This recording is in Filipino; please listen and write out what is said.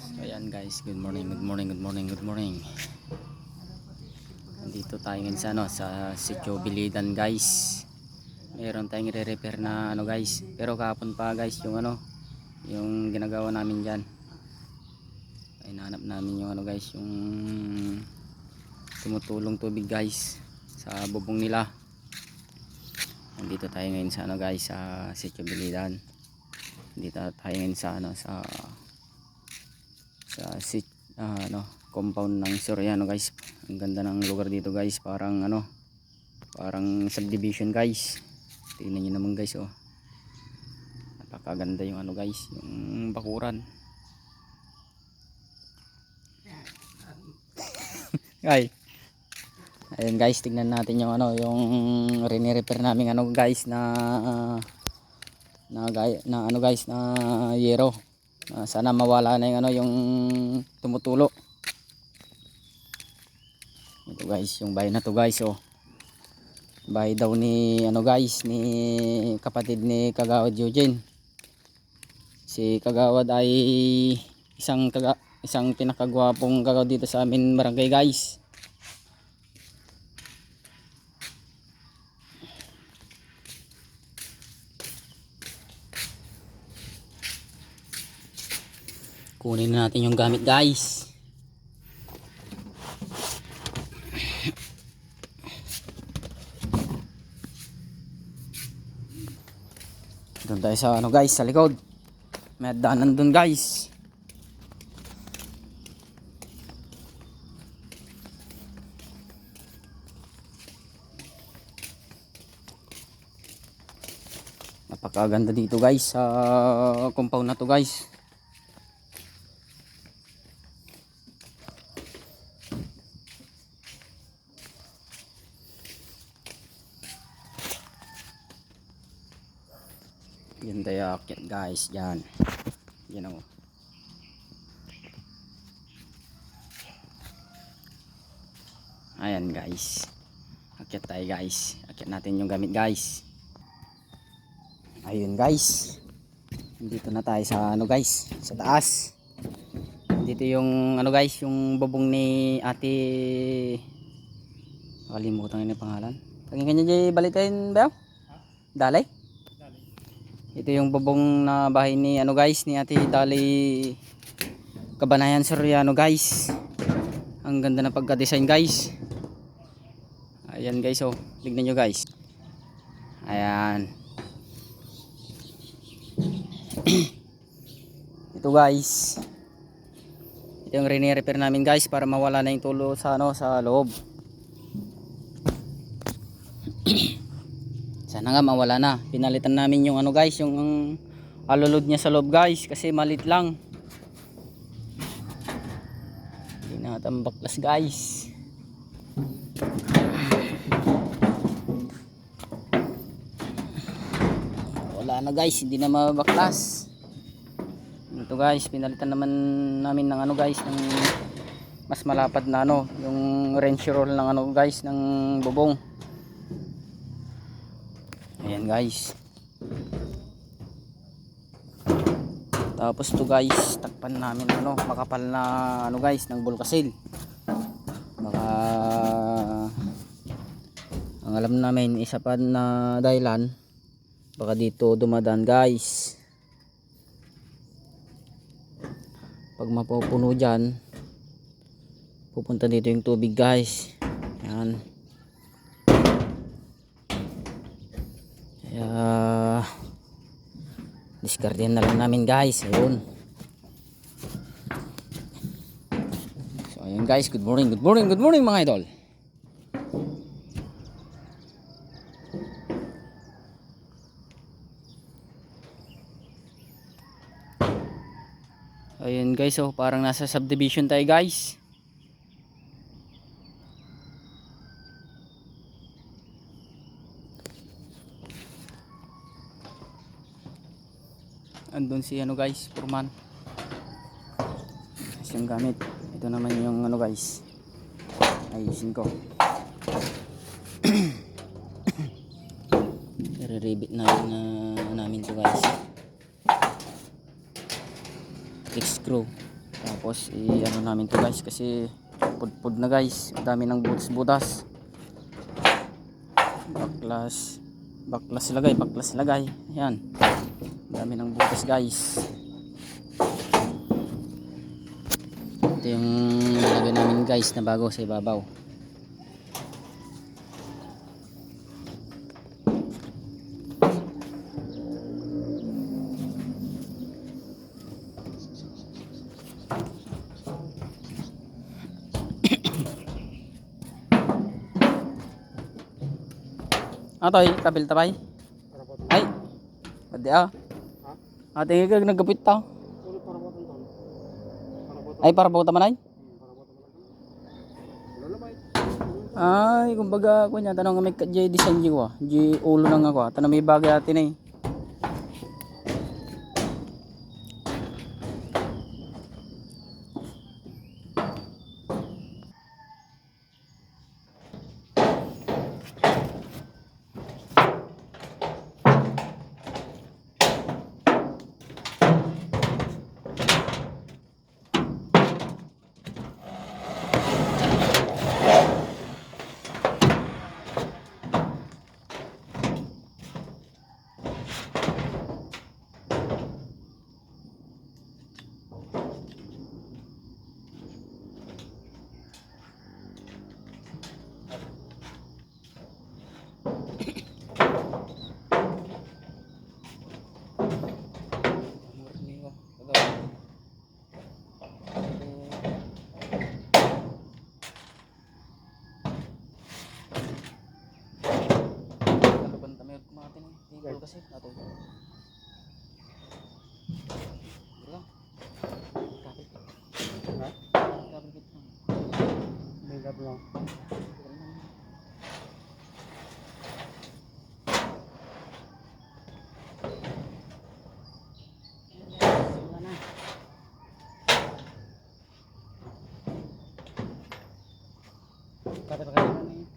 So ayan guys, good morning, good morning, good morning, good morning. Nandito tayo ngayon sa sa Sitio Bilidan guys. Meron tayong re-repair na guys. Pero kahapon pa guys yung yung ginagawa namin diyan. Ay nahanap namin yung guys, yung tumutulong tubig guys sa bubong nila. Nandito tayo ngayon sa guys, sa Sitio Bilidan. Nandito tayo ngayon sa compound ng Soriano guys. Ang ganda ng lugar dito guys, parang parang subdivision guys. Tingnan niyo naman guys, oh. Napakaganda yung guys, yung bakuran. Ay. Ayun guys, tingnan natin yung yung rene-repair namin guys na guys na yero. Sana mawala na yung yung tumutulo. Ito guys, yung bahay na to guys, oh. Bahay daw ni guys, ni kapatid ni Kagawad Eugene. Si Kagawad ay isang pinakagwapong kagawad dito sa amin barangay guys. Kunin na natin yung gamit guys. Doon tayo sa guys, sa likod. May daanan doon guys. Napakaganda dito guys sa compound na to guys. Yan tayo akyat guys, yan. Yan o. Ayan guys. Akyat tayo guys. Akyat natin yung gamit guys. Ayun guys. Dito na tayo sa guys, sa taas. Dito yung guys, yung bubong ni Ate, kalimutan ko yung pangalan. Pagin kanya di balitain ba? Dalay? Ito yung bubong na bahay ni guys, ni Ate Dali Kabanayan Soriano guys. Ang ganda ng pagka-design guys. Ayan guys, oh. Tignan nyo guys. Ayan. Ito guys. Ito yung rene-repair namin guys para mawala na yung tulo sa sa loob. Sana nga mawala na. Pinalitan namin yung guys, yung alulod niya sa loob guys kasi malit lang. Hindi na tambaklas guys. Wala na guys, hindi na mabaklas. Ito guys, pinalitan naman namin ng guys, ng mas malapad na yung wrench roll ng guys, ng bubong. Ayan guys. Tapos to guys, takpan namin makapal na guys, ng bulkasil. Baka ang alam namin isa pa na dahilan, baka dito dumadaan guys. Pag mapupuno dyan, pupunta dito yung tubig guys. Ayan. Kaya diskardihan na lang namin guys. Ayun. So ayun guys, good morning, good morning, good morning mga idol. Ayun guys, oh, parang nasa subdivision tayo guys. Andun si guys, Purman. Tapos yung gamit. Ito naman yung guys. Ayusin ko. I-repeat na namin to guys. Fix screw. Tapos i-ano namin to guys kasi pudpud na guys. Dami ng butas-butas. Baklas lagay. Ayan. Dami ng butas guys. Ito yung nilagay namin guys na bago sa ibabaw. Atoy, kabil tabay. Ay, pwede ah. Ate nga nagkapit ta. Ay, para po tamanay. Ay, kumbaga ako niya tanong may J design ji ko. J ulo nang ako. Tanong may bagay atin eh. Kasi nato. Wala. Kapit. Ha? Kapit kita. May gab lang. Kapit ka na.